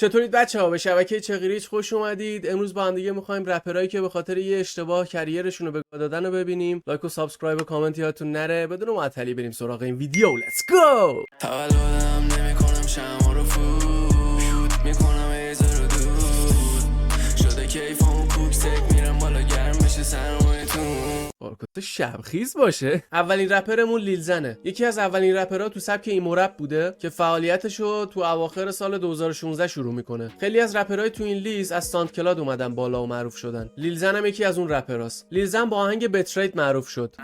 چطورید بچه‌ها؟ به شبکه چغیریچ خوش اومدید. امروز با هم دیگه می‌خوایم رپرایی که به خاطر یه اشتباه کریرشون رو به گاه دادن رو ببینیم. لایک و سابسکرایب و کامنت یادتون نره. بدون معطلی بریم سراغ این ویدیو. Let's go. تولدم نمی‌کنم شمع رو فوت می‌کنم ایزا رو دود شده کیفمو کوک سک میرم بالا گرم بشه سرمایتون. کارکت شبخیز باشه. اولین رپرمون لیل زنه. یکی از اولین رپرها تو سبک ایمو رپ بوده که فعالیتشو تو اواخر سال 2016 شروع میکنه. خیلی از رپرهای تو این لیست از ساند کلاد اومدن بالا و معروف شدن. لیل زن هم یکی از اون رپراست. لیل زن با آهنگ بتریت معروف شد.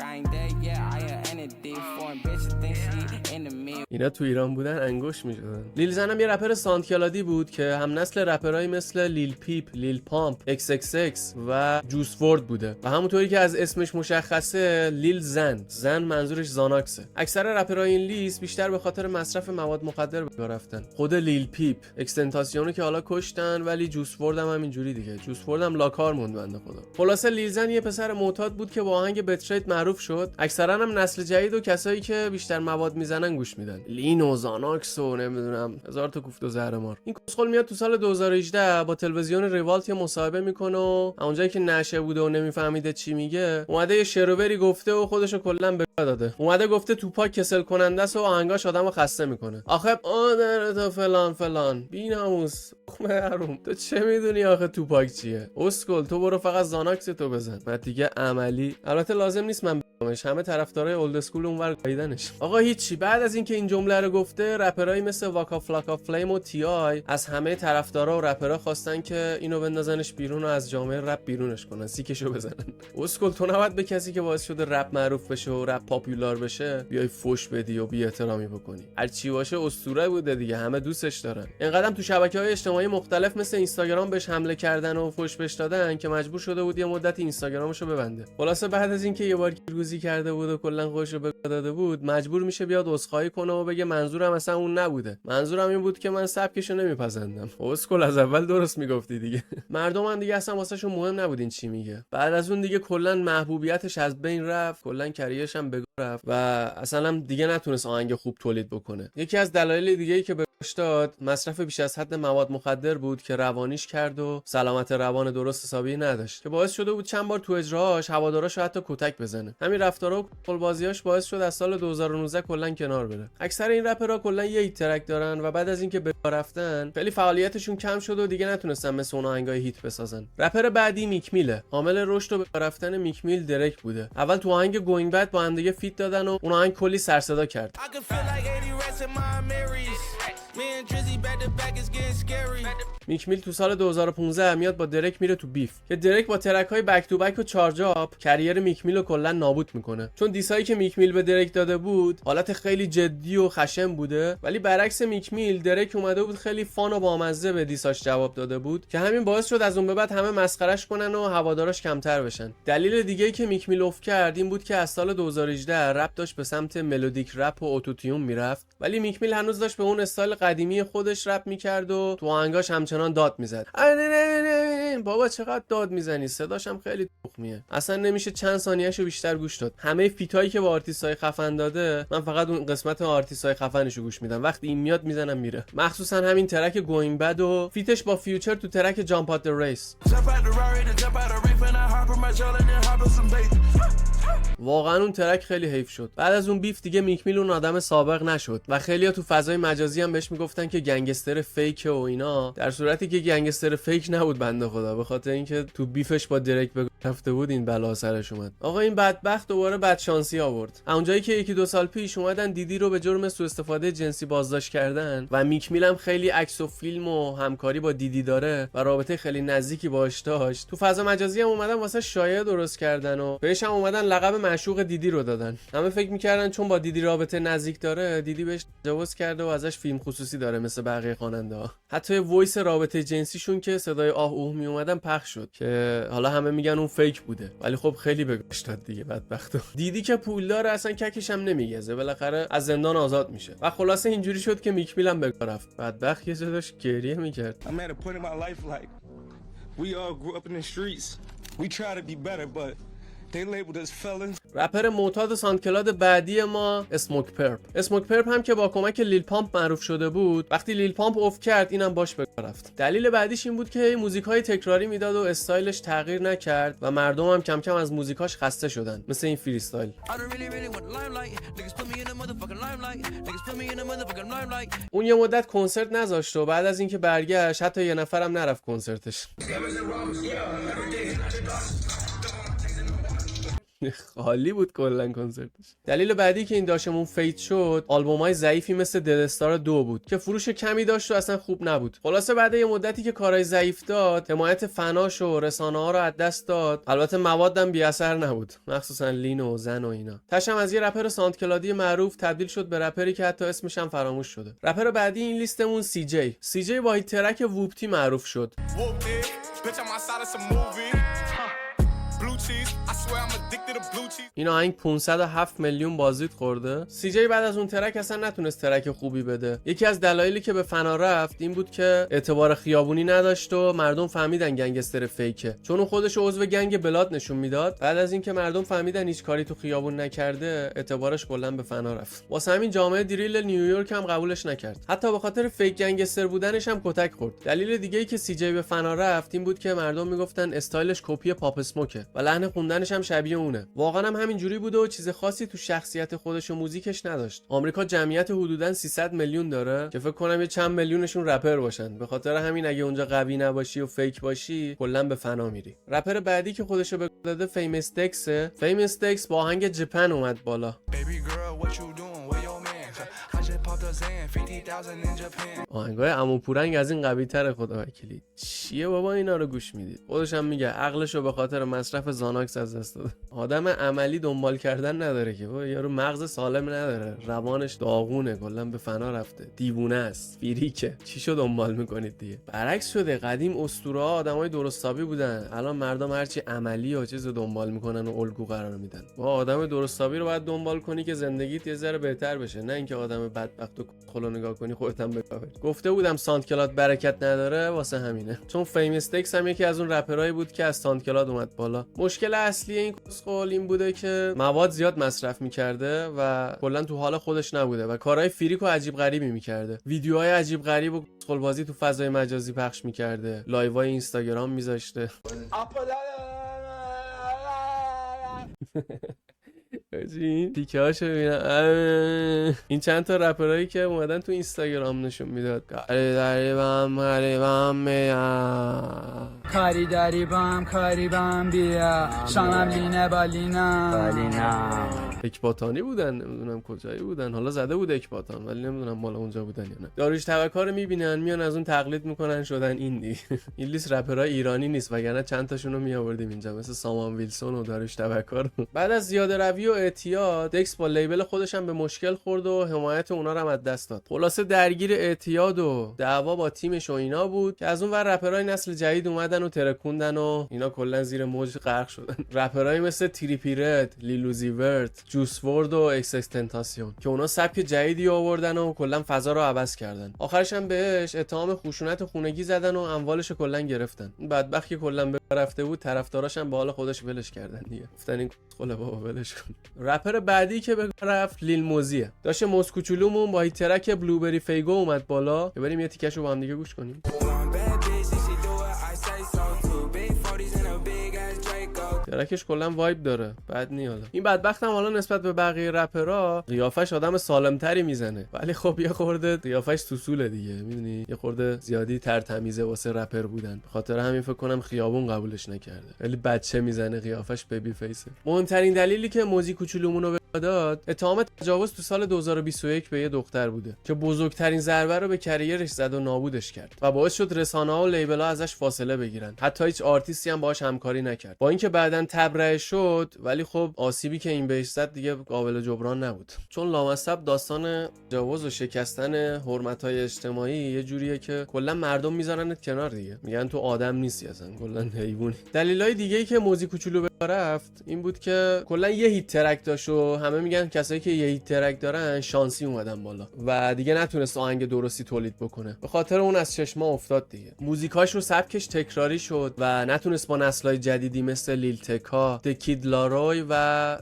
اینا تو ایران بودن انگوش میشدن. لیل زن هم یه رپر ساند کلادی بود که هم نسل رپرایی مثل لیل پیپ، لیل پامپ، XXX و جوس ورد بوده و همونطوری که از اسمش مشخصه لیل زن منظورش زاناکسه. اکثر رپرای این لیست بیشتر به خاطر مصرف مواد مخدر به کار رفتن. خود لیل پیپ اکستنتاسیونو که حالا کشتن، ولی جوس ورد هم همینجوری دیگه. جوس ورد هم لاکار موند بنده خدا. خلاصه لیل زن یه پسر معتاد بود که با آهنگ بتریت معروف شد. اکثرا هم نسل جدید و کسایی که بیشتر مواد میزنن گوش میدن. لین و زاناکس و نمیدونم هزار تا کوفت و زهرمار. این کسخل میاد تو سال 2018 با تلویزیون ریوالت یه مصاحبه میکنه و اونجایی که نشه بوده و نمیفهمیده چی میگه، اومده یه شروری گفته و خودشو کلا به داده. اومده گفته توپاک کسل کننده است و آهنگاش آدمو خسته میکنه. آخه آدرت فلان بیناموس محروم، تو چه میدونی آخه توپاک چیه؟ اسکل تو برو فقط زاناکس تو بزن. بعد دیگه عملی البته لازم نیست من بگمش، همه طرفدارای اولد اسکول اونور گاییدنش. آقا هیچی. بعد از اینکه این جمله رو گفته، رپرای مثل واکا فلاکا فلیم و تی آی از همه طرفدارا و رپرها خواستن که اینو بندازنش بیرون و از جامعه رپ بیرونش کنن، سیکشو بزنن. اسکل تو نباید به کسی که باعث شده رپ معروف بشه و رپ پاپولار بشه بیای فوش بدی و بی احترامی بکنی. هر چی باشه اسطوره بوده دیگه، همه دوستش دارن. اینقدرم تو شبکه‌های اجتماعی مختلف مثل اینستاگرام بهش حمله کردن و فوش بهش دادن که مجبور شده بود یه مدت اینستاگرامشو ببنده. خلاصه بعد از اینکه یه بار گیرگوزی کرده بود و کلا خودش رو داده بود، مجبور میشه بیاد عذرخواهی کنه و بگه منظورم اصلا اون نبوده. منظورم این بود که من سبکشو نمیپسندم. اسکل از اول درست میگفتی دیگه. مردم دیگه اصلا واسهشون مهم نبود این چی میگه. بعد از اون دیگه کلا محبوبیتش از بین رفت، کلا کریرش هم به رفت و اصلا دیگه نتونست آهنگ خوب تولید بکنه. یکی از دلایل دیگه‌ای که بهش داد مصرف بیش از حد مواد مخدر بود که روانیش کرد و سلامت روان درست حسابی نداشت که باعث شده بود چند بار تو اجراهاش هواداراشو حتی کتک بزنه. همین رفتارا و قلبازیاش باعث شد از سال 2019 کلا کنار بره. اکثر این رپرها کلا یه ترک دارن و بعد از اینکه به کار رفتن خیلی فعالیتشون کم شد و دیگه نتونستن مثل اون آهنگای هیت بسازن. رپر بعدی میک میله. عامل رشد و به کار رفتن میک میل درک بوده. اول تو آهنگ گوینگ بک با هم دیگه فیت دادن و اون آهنگ کلی سر صدا کرد. میک میل تو سال 2015 میاد با درک میره تو بیف که درک با ترک های بک تو بک و چارج اپ کریر میک میل رو کلا نابود میکنه. چون دیسایی که میک میل به درک داده بود حالت خیلی جدی و خشن بوده، ولی برعکس میک میل درک اومده بود خیلی فان و بامزه به دیساش جواب داده بود که همین باعث شد از اون به بعد همه مسخرهش کنن و هواداراش کمتر بشن. دلیل دیگه‌ای که میک میل افت کرد این بود که از سال 2018 رپ داشت به سمت ملودیک رپ و اتوتیون میرفت، ولی میک میل هنوز داشت به اون استایل قدیمی خودش رپ میکرد و تو آهنگاش همچنان داد میزد. بابا چقدر داد میزنی، صداش هم خیلی تخمیه، اصلا نمیشه چند ثانیهشو بیشتر گوش داد. همه فیتایی که با آرتیستای خفن داده من فقط اون قسمت آرتیستای خفنشو گوش میدم، وقتی این میاد میزنم میره. مخصوصا همین ترک گوینگ بد و فیتش با فیوچر تو ترک جامپ ات ریس. واقعا اون ترک خیلی حیف شد. بعد از اون بیف دیگه میک میل اون آدم سابق نشد و خیلیا تو فضای مجازی هم بهش میگفتن که گنگستر فیک و اینا، در صورتی که گنگستر فیک نبود بنده خدا، به خاطر اینکه تو بیفش با درک رفته بود این بلا سرش اومد. آقا این بدبخت دوباره بدشانسی آورد. اونجایی که یکی دو سال پیش اومدن دیدی رو به جرم سوء استفاده جنسی بازداشت کردن و میک میل هم خیلی عکس و فیلم و همکاری با دیدی داره و رابطه خیلی نزدیکی باهاش داشت، تو فضا مجازی هم اومدن واسه شایعه درست کردن و بهش هم اومدن لقب معشوق دیدی رو دادن. همه فکر میکردن چون با دیدی رابطه نزدیک داره دیدی بهش تجاوز کرده و ازش فیلم خصوصی داره مثل بقیه خواننده ها. حتی وایس رابطه جنسیشون که صدای آه اوه می اومدن پخش شد که حالا همه میگن اون فیک بوده، ولی خب خیلی بگوش داد دیگه بدبختو. دیدی که پولدار اصلا ککش هم نمیگزه، بالاخره از زندان آزاد میشه و خلاصه اینجوری شد که میک میل هم به کار رفت. بدبخت یه جا داشت گریه میکرد. We all grew up in the streets. We try to be better, but They labeled us felons. رپر معتاد ساندکلاد بعدی ما اسموک پرپ. اسموک پرپ هم که با کمک لیل پامپ معروف شده بود، وقتی لیل پامپ اوف کرد اینم باش به کار رفت. دلیل بعدیش این بود که موزیکای تکراری میداد و استایلش تغییر نکرد و مردم هم کم کم از موزیکاش خسته شدن، مثل این فری استایل. اون یه مدت کنسرت نذاشت و بعد از اینکه برگشت حتی یه نفرم نرفت کنسرتش. خالی بود کلا کنسرتش. دلیل بعدی که این داشمون فیت شد، آلبومای ضعیفی مثل دد استار 2 بود که فروش کمی داشت و اصلا خوب نبود. خلاصه بعد یه مدتی که کارهای ضعیف داد، حمایت فناش و رسانه‌ها رو از دست داد. البته موادم بی اثر نبود، مخصوصا لین و زن و اینا. تاشم از یه رپر ساندکلادی معروف تبدیل شد به رپری که حتی اسمش هم فراموش شده. رپر بعدی این لیستمون سی جی با هیت ترک ووپتی معروف شد. این آهنگ 507 میلیون بازدید خورده. سی جی بعد از اون ترک اصلا نتونست ترک خوبی بده. یکی از دلایلی که به فنا رفت این بود که اعتبار خیابونی نداشت و مردم فهمیدن گنگستر فیکه، چون اون خودش عضو گنگ بلاد نشون میداد. بعد از اینکه مردم فهمیدن هیچ کاری تو خیابون نکرده، اعتبارش کلا به فنا رفت. واسه همین جامعه دریل نیویورک هم قبولش نکرد. حتی به خاطر فیک گنگستر بودنش هم کتک خورد. دلیل دیگه‌ای که سی جی به فنا رفت این بود که مردم میگفتن استایلش کپی پاپ اسموکه و لحن خوندنش هم شبیه اونه. واقعا هم همینجوری بوده و چیز خاصی تو شخصیت خودش و موزیکش نداشت. آمریکا جمعیت حدوداً 300 میلیون داره که فکر کنم یه چند میلیونشون رپر باشن. به خاطر همین اگه اونجا قوی نباشی و فیک باشی کلا به فنا میری. رپر بعدی که خودشو به داده فیمس دکسه. فیمس دکس با آهنگ جپن اومد بالا. آهنگای عمو پورنگ از این قوی تره خدا وکیلی. چیه بابا اینا رو گوش میدید؟ خودش هم میگه عقلشو به خاطر مصرف زاناکس از دست داده. آدم عملی دنبال کردن نداره که بابا، یارو مغز سالم نداره، روانش داغونه، کلا به فنا رفته، دیوونه است، فریکه. چیشو دنبال میکنید دیگه؟ برعکس شده. قدیم اسطوره ها آدمای درستابی بودن، الان مردم هرچی عملی و چیزو دنبال میکنن و الگو قرار میدن. با آدم درستابی رو باید دنبال کنی که زندگیت یه ذره بهتر بشه، نه اینکه آدم بدبخت و خلو نگاه کنی خودت هم بکاوی. گفته بودم ساندکلاد برکت نداره، واسه همینه. چون فیمس دکس هم یکی از اون رپرایی بود که از ساندکلاد اومد بالا. مشکل اصلی این کسخل این بوده که مواد زیاد مصرف میکرده و کلا تو حال خودش نبوده و کارهای فریک و عجیب غریبی میکرده. ویدیوهای عجیب غریب و کسخل بازی تو فضای مجازی پخش میکرده، لایوهای اینستاگرام میذاشته. این تیکه هاشو ببینم. این چند تا رپرایی که اومدن تو اینستاگرام نشون میداد. کاری داری بام بیا شانم لینه بالینا. اکباتانی بودن، نمیدونم کجایی بودن، حالا زده بود اکباتان ولی نمیدونم مال اونجا بودن یا نه. داریوش توکا رو میبینن میان از اون تقلید میکنن شدن این دیگه. این لیست رپرای ایرانی نیست وگرنه چند تاشون رو میآوردیم اینجا، مثل سامان ویلسون و داریوش توکا. بعد از زیاده روی و اعتیاد، دکس با لیبل خودش هم به مشکل خورد و حمایت اونا رو هم از دست داد. خلاصه درگیر اعتیاد و دعوا با تیمش و اینا بود که از اون ور رپرای نسل جدید اومدن و ترکوندن و اینا کلا زیر موج غرق شدن. رپرای مثل تریپی رد، لیلوزی ورت، جوس ورد و ایکس تنتاسیون که اونا سبک جدیدی آوردن و کلا فضا رو عوض کردن. آخرش هم بهش اتهام خشونت خونگی زدن و اموالش کلا گرفتن. بدبخت که کلا رفته بود، طرفداراش هم به حال خودش ولش کردن دیگه. گفتن این خله بابا ولش کن. رپر بعدی که به رفت لیل موزیه. داشه موز کوچولومون با ترک بلوبری فیگو اومد بالا که بریم یه تیکشو با هم دیگه گوش کنیم. ترکش کلا وایب داره، بد نی. حالا این بدبخت هم حالا نسبت به بقیه رپرها قیافش آدم سالمتری میزنه، ولی خب یه خورده قیافش سوسوله دیگه، میدونی یه خورده زیادی ترتمیزه واسه رپر بودن، به خاطر همین فکر کنم خیابون قبولش نکرده. ولی بچه میزنه، قیافش بیبی فیسه. مهمترین دلیلی که موزی کوچولومونو داد اتهام تجاوز تو سال 2021 به یه دختر بوده که بزرگترین ضربه رو به کریرش زد و نابودش کرد و باعث شد رسانه‌ها و لیبل‌ها ازش فاصله بگیرن. حتی هیچ آرتیستی هم باهاش همکاری نکرد. با اینکه بعداً تبرئه شد، ولی خب آسیبی که این بهش زد دیگه قابل جبران نبود. چون لامصب داستان تجاوز و شکستن حرمت‌های اجتماعی یه جوریه که کلا مردم میذارنت کنار دیگه. میگن تو آدم نیستی، اصلا کلا حیوانی. دلایل دیگه‌ای که موزی کوچولو رفت این بود که کلا یه هیت ترک داشت و همه میگن کسایی که یه هیت ترک دارن شانسی اومدن بالا و دیگه نتونست آهنگ درستی تولید بکنه. به خاطر اون از چشما افتاد دیگه. موزیکاش رو سبکش تکراری شد و نتونست با نسل‌های جدیدی مثل لیل تکا، دکید لاروی و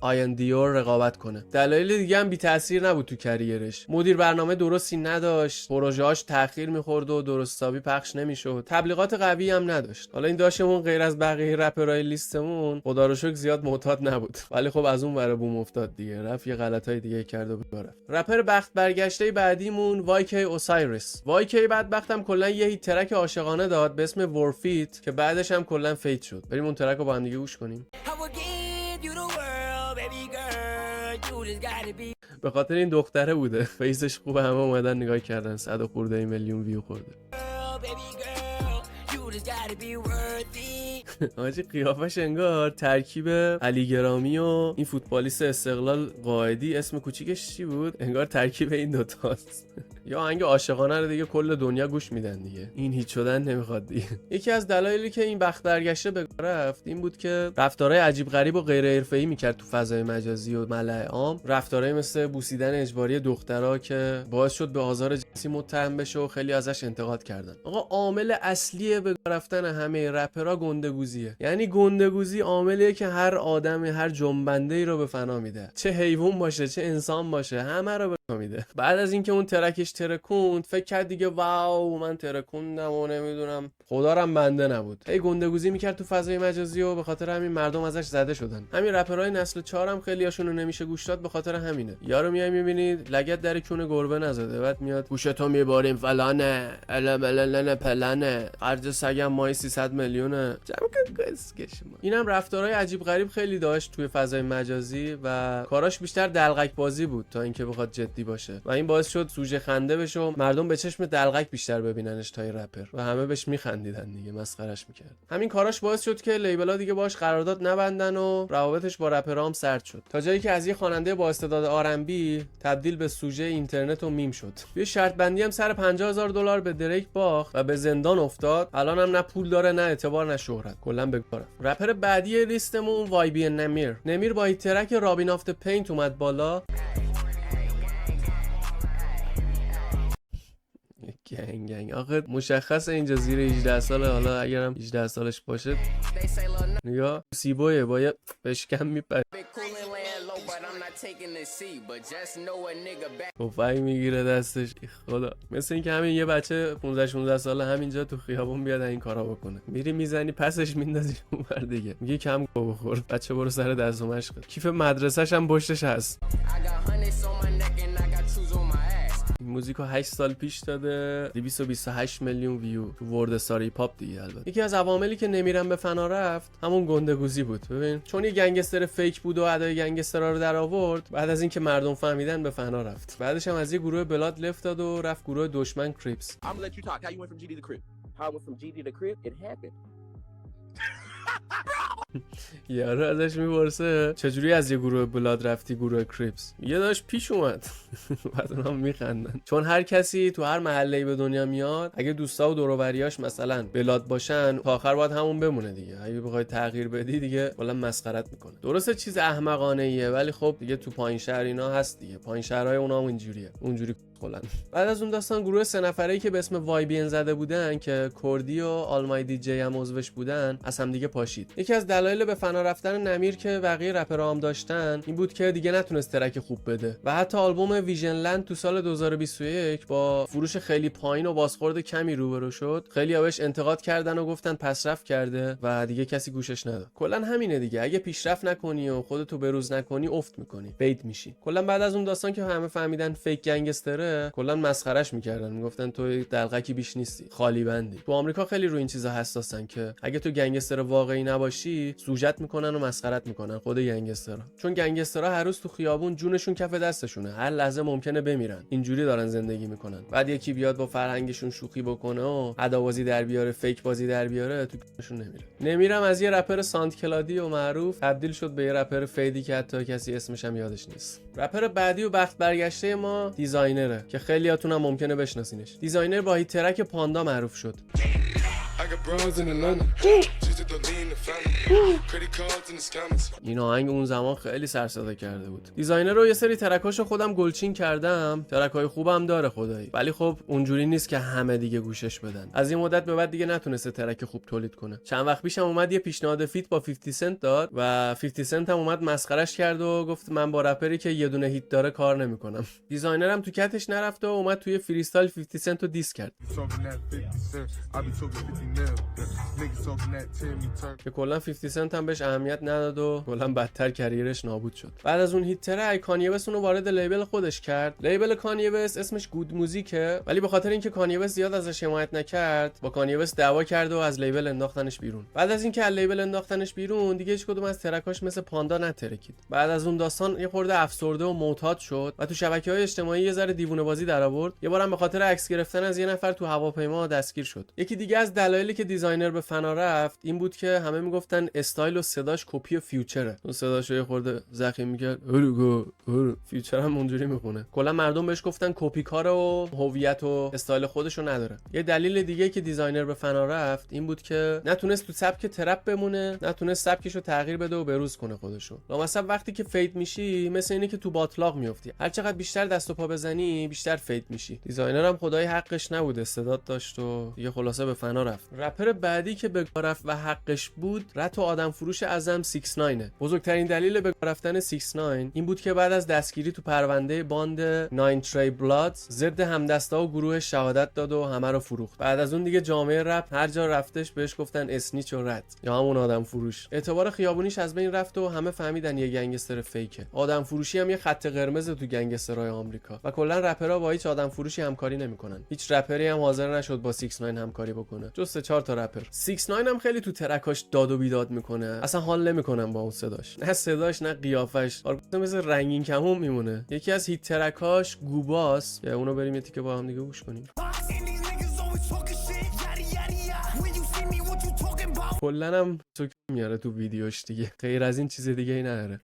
آین دیور رقابت کنه. دلایل دیگه هم بی تاثیر نبود تو کریرش. مدیر برنامه درستی نداشت، پروژه‌اش تأخیر می‌خورد و درستابی پخش نمی‌شد. تبلیغات قوی هم نداشت. حالا این داشتمون غیر از بقیه رپرهای لیستمون خدا رو شکر زیاد معتاد نبود. ولی خب از اون ور بوم افتاد دیگه. رفت یه غلطای دیگه کرد و رفت. رپر بخت برگشته بعدیمون وایکی اوسایریس. وایکی بدبختم کلا یه هیت ترک عاشقانه داد به اسم ورفیت که بعدش هم کلا فیت شد. بریم اون ترک رو با هم دیگه گوش کنیم. به خاطر این دختره بوده. فیسش خوبه، همه اومدن نگاه کردن. 100 خورده میلیون ویو خورده. آجی قیافش انگار ترکیب علی گرامی و این فوتبالیست استقلال قائدی، اسم کوچیکش چی بود؟ انگار ترکیب این دوتاست. یا آهنگ عاشقانه رو دیگه کل دنیا گوش میدن دیگه. این هیچ شدن نمیخواد دیگه. یکی از دلایلی که این بخت برگشته به رفت این بود که رفتارهای عجیب غریب و غیر حرفه‌ای میکرد تو فضای مجازی و ملأ عام. رفتارهای مثل بوسیدن اجباری دخترها که باعث شد به آزار جنسی متهم بشه و خیلی ازش انتقاد کردن. آقا عامل اصلی به رفتن همه رپرها گندگوزیه. یعنی گندگوزی عاملیه که هر آدمی، هر جنبنده‌ای رو به فنا میده. چه حیوان باشه، چه انسان باشه، همه رو به فنا میده. بعد از اینکه اون ترکش ترکوند فکر کرد دیگه واو من ترکوندم و نمیدونم خدا رم بنده نبود. هی گندگوزی میکرد تو فضای مجازی و به خاطر همین مردم ازش زده شدن. همین رپرهای نسل 4 هم خیلیاشون رو نمیشه گوش داد به خاطر همینه. یارو میای میبینید لگد در کونه گربه نزده، بعد میاد گوشتو میبریم فلانه الالالال پلنه قرض سگم مای 300 میلیونه. جمع کن اینم رفتارهای عجیب غریب خیلی داشت توی فضای مجازی و کاراش بیشتر دلقک بازی بود تا اینکه بخواد جدی باشه و این باعث شد سوژه خنده بشه و مردم به چشم دلقک بیشتر ببیننش تا رپر و همه بهش میخندیدن دیگه، مسخرش میکرد. همین کاراش باعث شد که لیبل‌ها دیگه باش قرارداد نبندن و روابطش با رپرها هم سرد شد تا جایی که از یه خواننده با استعداد آرنبی تبدیل به سوژه اینترنت و میم شد. یه شرط بندی هم سر $50,000 به دریک باخت و به زندان افتاد. الان هم نه پول داره، نه اعتبار، نه شهرت، کلا بگذاره. رپر بعدی لیستمون وایبی نمیر با این ترک رابین آف د پینت اومد بالا. گنگ آخه مشخصه اینجا زیر 18 ساله، حالا اگرم 18 سالش باشه نگاه سیبویه با یه بشکم میپره مفنگ میگیره دستش. خدا مثل این که همین یه بچه 15-16 ساله همینجا تو خیابون بیاد این کارا بکنه. میری میزنی پسش میندازی اونور دیگه، میگه کم گو بخور بچه برو سر دست و مشق. کیف مدرسه‌ش هم پشتش هست. این موزیکو 8 سال پیش داده 228 میلیون ویو تو ورد استار هیپ هاپ دیگه. البته یکی از عواملی که نمیرم به فنا رفت همون گندگوزی بود. ببین چون یه گنگستر فیک بود و ادای گنگسترا رو در آورد، بعد از اینکه مردم فهمیدن به فنا رفت. بعدش هم از یه گروه بلاد لفت داد و رفت گروه دشمن کریپس. یارو ازش میپرسه چجوری از یه گروه بلاد رفتی گروه کریپس؟ یه داشت پیش اومد. بعد اونها میخندن چون هر کسی تو هر محله‌ای به دنیا میاد اگه دوستا و دور و بریاش مثلا بلاد باشن تا آخر باید همون بمونه دیگه. اگه بخوای تغییر بدی دیگه کلا مسخرت میکنه. درسته چیز احمقانه ایه ولی خب دیگه تو پایین شهر اینا هست دیگه. پایین شهرهای اونها اونجوریه، اونجوری کلا. بعد از اون داستان گروه 3 نفره‌ای که به اسم وایبین زده بودن که کوردی و آلمای دی جی هم عضوش بودن از هم دیگه پاشید. یکی از دلایل به فنا رفتن نمیر که بقیه رپرها هم داشتن این بود که دیگه نتونست ترک خوب بده و حتی آلبوم ویژن لند تو سال 2021 با فروش خیلی پایین و بازخورد کمی روبرو شد. خیلی‌ها بهش انتقاد کردن و گفتن پسرفت کرده و دیگه کسی گوشش نداد. کلا همینه دیگه، اگه پیشرفت نکنی و خودتو بروز نکنی افت می‌کنی، بید میشی. کلا بعد از اون داستان که همه فهمیدن فیک گنگستره کلا مسخرهش میکردن، میگفتن تو دلقکی بیش نیستی، خالی بندی. تو آمریکا خیلی روی این چیزا حساسن که اگه تو گنگستر واقعی نباشی سوجت میکنن و مسخرت میکنن خود گنگسترها. چون گنگسترها هر روز تو خیابون جونشون کف دستشونه، هر لحظه ممکنه بمیرن. اینجوری دارن زندگی میکنن. بعد یکی بیاد با فرهنگشون شوخی بکنه و ادابازی در بیاره، فیک بازی در بیاره، تو گوششون نمیره. نمیرم از یه رپر ساند کلادی و معروف تبدیل شد به یه رپر فیدی که حتی کسی اسمش هم یادش نیست. رپر بعدی و بخت برگشته ما دیزاینره که خیلیاتون هم ممکنه بشناسینش. دیزاینر با هیت ترک پاندا معروف شد. got bros in Atlanta. Just to lean the family. Credit cards and the scammers. این آهنگ اون زمان خیلی سر صدا کرده بود. دیزاینر رو یه سری ترکاشو خودم گلچین کردم، ترکای خوبم داره خدایی، ولی خب اونجوری نیست که همه دیگه گوشش بدن. از این مدت به بعد دیگه نتونسته ترک خوب تولید کنه. چند وقت پیشم اومد یه پیشنهاد فیت با 50 سنت داد و 50 سنت هم اومد مسخرش کرد و گفت من با رپری که یه دونه هیت داره کار نمیکنم. دیزاینرم تو کتش نرفت و اومد توی فریستایل 50 سنت رو دیس کرد. که کلا 50 سنت هم بهش اهمیت نداد و کلا بدتر کریرش نابود شد. بعد از اون هیت ترک کانیه وست اونو وارد لیبل خودش کرد. لیبل کانیه وست اسمش گود موزیکه، ولی به خاطر اینکه کانیه وست زیاد ازش حمایت نکرد با کانیه وست دعوا کرد و از لیبل انداختنش بیرون. بعد از اینکه از لیبل انداختنش بیرون دیگه هیچ کدوم از ترکاش مثل پاندا نترکید. بعد از اون داستان یه خورده افسرده و معتاد شد و تو شبکه‌های اجتماعی یه ذره دیوونه بازی در آورد. یه بارم به خاطر عکس گرفتن از یه نفر تو هواپیما دستگیر شد. یکی دیگه از دلایلی که دیزاینر به فنا رفت این بود که همه میگفتن استایل و صداش کپی فیوچره. اون صداشو یه خورده ضخیم میکرد. فیوچر هم اونجوری میخونه. کلا مردم بهش گفتن کپی کار و هویت و استایل خودشو نداره. یه دلیل دیگه که دیزاینر به فنا رفت این بود که نتونست تو سبک ترپ بمونه، نتونست سبکشو تغییر بده و بروز کنه خودشو. لامصب وقتی که فید میشی مثل اینه که تو باطلاق میافتی. هر چقدر بیشتر دست و پا بزنی بیشتر فید میشی. دیزاینر هم خدای حقش نبود، استعداد داشت و دیگه خلاصه به فنا رفت. رپر بعدی که به رفت و حقش بود رت و آدم فروش اعظم 69. بزرگترین دلیل به رفتن 69 این بود که بعد از دستگیری تو پرونده باند 9 تری بلادز ضد همدستا و گروه شهادت داد و همه رو فروخت. بعد از اون دیگه جامعه رپ هر جا رفتش بهش گفتن اسنیچ و رت یا همون آدم فروش. اعتبار خیابونیش از بین رفت و همه فهمیدن یه گنگستر فیکه. آدم فروشی هم یه خط قرمز تو گنگسترهای آمریکا و کلا رپرها با هیچ آدم فروشی همکاری نمیکنن. هیچ رپری هم حاضر نشد با 69 همکاری بکنه جز 3-4 تا رپر. 69 هم خیلی تو ترکاش داد و بیداد میکنه. اصلا حال نمیکنم با اون صداش، نه صداش نه قیافش، مثل رنگین کمون میمونه. یکی از هیت ترکاش گوباس که اونو بریم یه تیکه با هم دیگه گوش کنیم. کلا هم سوک میاره تو ویدیوش دیگه، غیر از این چیز دیگه ای نداره.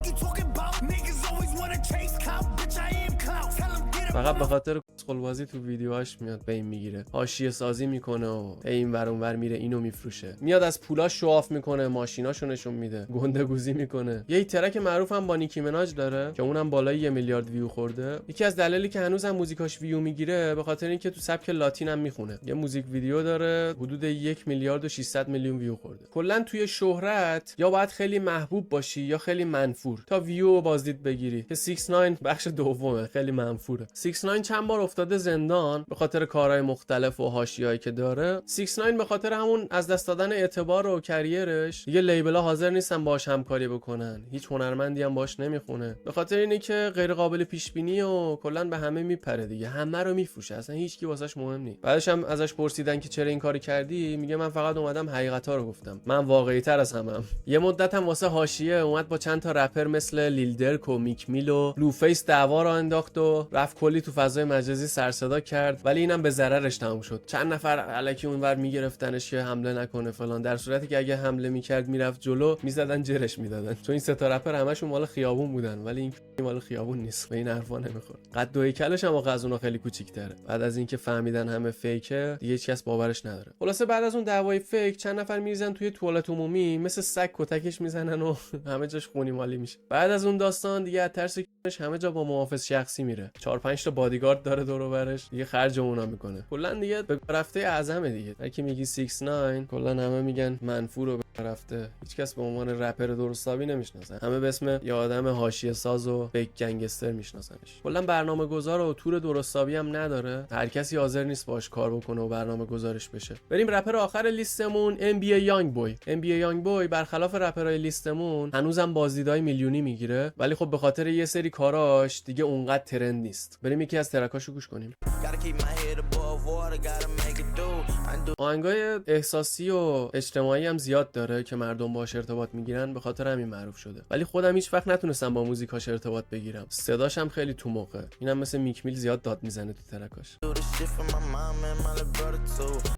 فقط به خاطر کسخل‌بازی تو ویدیوهاش میاد به این میگیره، حاشیه سازی میکنه و این ور اون ور میره اینو میفروشه، میاد از پولاش شواف میکنه، ماشیناشو نشون میده، گندگوزی میکنه. یه ترک معروف هم با نیکی مناج داره که اونم بالای 1 میلیارد ویو خورده. یکی از دلایلی که هنوز هم موزیکاش ویو میگیره به خاطر اینکه تو سبک لاتین هم میخونه. یه موزیک ویدیو داره حدود 1 میلیارد و 600 میلیون ویو خورده. کلا توی شهرت یا باید خیلی محبوب باشی یا خیلی منفور تا ویو و بازدید بگیری که 69 بخش دومه، خیلی منفوره. 69 چند بار افتاده زندان به خاطر کارهای مختلف و حاشیه‌ای که داره. 69 به خاطر همون از دست دادن اعتبار و کریرش دیگه لیبل‌ها حاضر نیستن باهاش همکاری بکنن، هیچ هنرمندی هم باهاش نمیخونه، به خاطر اینه که غیر قابل پیش بینی و کلا به همه میپره دیگه، همه رو میفروشه، اصلا هیچ کی واسش مهم نیست. بعدش هم ازش پرسیدن که چرا این کاری کردی، میگه من فقط اومدم حقیقتا رو گفتم، من واقعی‌تر از همم. یه مدت هم واسه حاشیه اومد با چند تا رپر مثل لیل درک و میک میل و بلوفیس دعوا را انداخت و رفت کلی تو فضای مجازی سر صدا کرد، ولی اینم به ضررش تموم شد. چند نفر الکی اونور میگرفتنش که حمله نکنه فلان، در صورتی که اگه حمله میکرد میرفت جلو میزدن جرش میدادن، چون این سه تا رپر همشون مال خیابون بودن، ولی این مال خیابون نیست و این حرفا نمیخوره. قد و هیکلش هم از اونها خیلی کوچیک‌تره. بعد از اینکه فهمیدن همه فیکه دیگه هیچ کس باورش نداره. خلاصه بعد از اون دعوای فیک چند نفر میریزن توی توالت عمومی مثل سگ کتکش میزنن و همه جاش خونی مالی میشه. بعد از اون داستان دیگه از ترس همه جا با محافظ شخصی میره، 4-5 تا بادیگارد داره دور و برش، دیگه خرج اونا میکنه. کلا دیگه به رفته اعظمه دیگه. هر کی میگی 69 کلا همه میگن منفور و به رفته، هیچ کس به عنوان رپر درستابی نمیشناسن، همه به اسم یه آدم حاشیه ساز و فیک گنگستر میشناسنش. کلا برنامه‌گذار و تور درستابی هم نداره، هر کسی حاضر نیست باش کار بکنه و برنامه‌گذارش بشه. بریم رپر آخر لیستمون NBA یانگ بوی. NBA یانگ بوی برخلاف رپرای لیستمون هنوزم بازدیدهای میلیونی میگیره، ولی خب به خاطر یه سری کاراش دیگه اونقدر ترند نیست. بریم یکی از ترکاشو گوش کنیم. آهنگای احساسی و اجتماعی هم زیاد داره که مردم باهاش ارتباط میگیرن، به خاطر همین معروف شده، ولی خودم هیچ وقت نتونستم با موزیکاش ارتباط بگیرم. صداش هم خیلی تو موقع، اینم مثل میک میل زیاد داد میزنه تو ترکاش.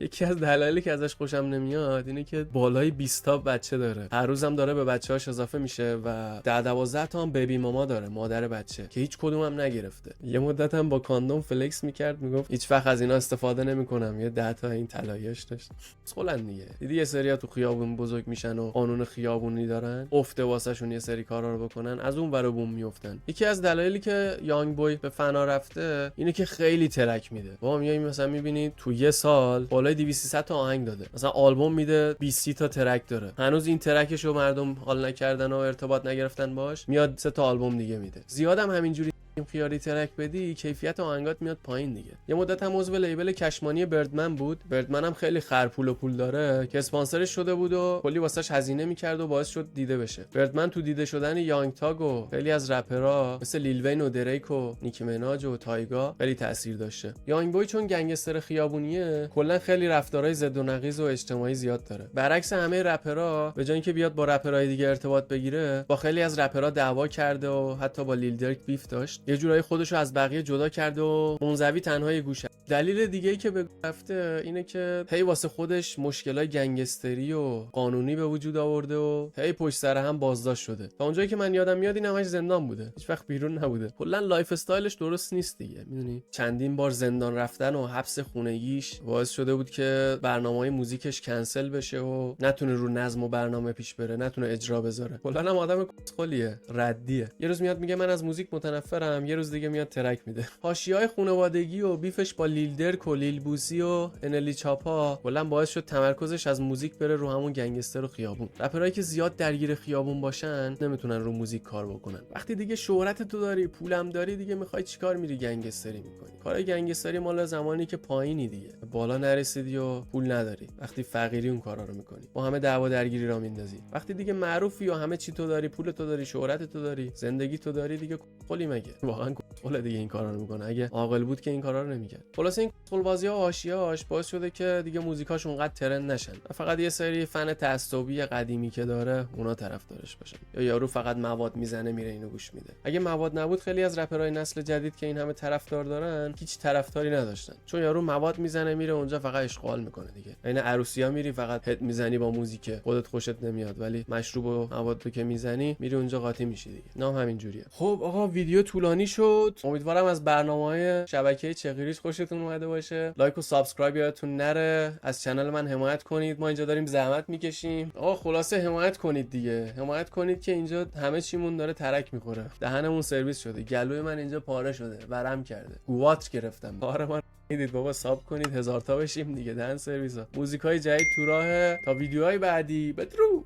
یکی از دلایلی که ازش خوشم نمیاد اینه که بالای 20 تا بچه داره، هر روزم داره به بچه‌هاش اضافه میشه و 10-12 تا هم بیبی ماما داره، مادر بچه، که هیچ کدومم نگرفته. یه مدت هم با کاندوم فلکس میکرد، میگفت هیچ وقت از اینا استفاده نمیکنم، یه 10 تا این علایش داشت. خلن دیگه. دیدی یه سری‌ها تو خیابون بزرگ میشن و قانون خیابونی دارن، افته واسهشون یه سری کارا رو بکنن، از اون ور بوم میافتن. یکی از دلایلی که یانگ بوی به فنا رفته اینه که خیلی ترک میده. با میای مثلا میبینید تو یه سال بالای 200 تا آهنگ داده، مثلا آلبوم میده 20 تا ترک داره، هنوز این ترکشو مردم حال نکردن و ارتباط نگرفتن باش، میاد 3 تا آلبوم دیگه میده. زیادم همینجوری خیاری ترک بدی کیفیت آهنگات میاد پایین دیگه. یه مدت هم عضو لیبل کشمانی بردمن بود. بردمن هم خیلی خرپول و پول داره که اسپانسرش شده بود و کلی واسش هزینه میکرد و باعث شد دیده بشه. بردمن تو دیده شدن یانگ تاگ و خیلی از رپرها مثل لیل وین و دریک و نیکی مناج و تایگا خیلی تاثیر داشته. یانگ بوی چون گنگستر خیابونیه کلا خیلی رفتارهای ضد و نقیض و اجتماعی زیاد داره. برعکس همه رپرها به جای اینکه بیاد با رپرهای دیگه ارتباط بگیره با خیلی از رپرها دعوا کرده و حتی با لیل درک بیف داشت. یه جورایی خودشو از بقیه جدا کرده و منزوی تنها یه گوشه. دلیل دیگه ای که به رفته اینه که هی واسه خودش مشکلای گنگستری و قانونی به وجود آورده و هی پشت سر هم بازداشت شده. تا اونجایی که من یادم میاد این همش زندان بوده، هیچ وقت بیرون نبوده. کلا لایف استایلش درست نیست دیگه، میدونی چندین بار زندان رفتن و حبس خونگیش باعث شده بود که برنامه‌های موزیکش کنسل بشه و نتونه رو نظم و برنامه پیش بره، نتونه اجرا بذاره. کلا هم آدم کسخلیه، ردیه. یه روز میاد میگه من از موزیک متنفرم، یه روز دیگه میاد ترک میده. حاشیه‌های خانوادگی و بیفش با لیل درک و لیل بوسی و انلی چاپا کلا باعث شد تمرکزش از موزیک بره رو همون گنگستر و خیابون. رپرایی که زیاد درگیر خیابون باشن نمیتونن رو موزیک کار بکنن. وقتی دیگه شهرت تو داری، پولم داری، دیگه میخوای چیکار میری گنگستری میکنی؟ کارای گنگستری مال زمانی که پایینی دیگه، بالا نرسیدی و پول نداری. وقتی فقیری اون کارا رو میکنی، با همه دعوا درگیری را میندازی. وقتی دیگه معروفی و همه چی تو داری، پول تو داری، شهرت تو داری، زندگی تو داری، دیگه کلی مگه واقعا کلی دیگه این کارا رو میکنه. اگه عاقل بود که این کارا رو نمیکرد. خلاص این کلبازی ها حاشیه‌اش باعث شده که دیگه موزیکاش اونقدر ترند نشن. فقط یه سری فن تعصبی قدیمی که داره اونا طرفدارش باشن، یا یارو فقط مواد میزنه میره اینو گوش میده. اگه مواد نبود خیلی از رپرهای نسل جدید که این همه طرفدار دارن هیچ طرفداری نداشتن، چون یارو مواد میزنه میره اونجا فقط اشغال میکنه دیگه. این عروسیا میری فقط هد میزنی با موزیک، خودت خوشت نمیاد، ولی مشروب و مواد تو که میزنی میری اونجا قاطی میشی دیگه. نام همین جوریه. خب آقا ویدیو طولانی شد، امیدوارم از برنامه‌های شبکه چغیریش خوشتون اومده باشه. لایک و سابسکرایب یادتون نره، از کانال من حمایت کنید، ما اینجا داریم زحمت میکشیم. آقا خلاصه حمایت کنید دیگه، حمایت کنید که اینجا همه چیمون داره ترک میخوره، دهنمون سرویس شده، گلوی من اینجا پاره شده، ورم کرده، گواتر گرفتم. آره ما دیدید بابا، ساب کنید 1000 تا بشیم دیگه. دهن سرویسا. موزیکای جدید تو راهه. تا ویدیوهای بعدی، بدرود.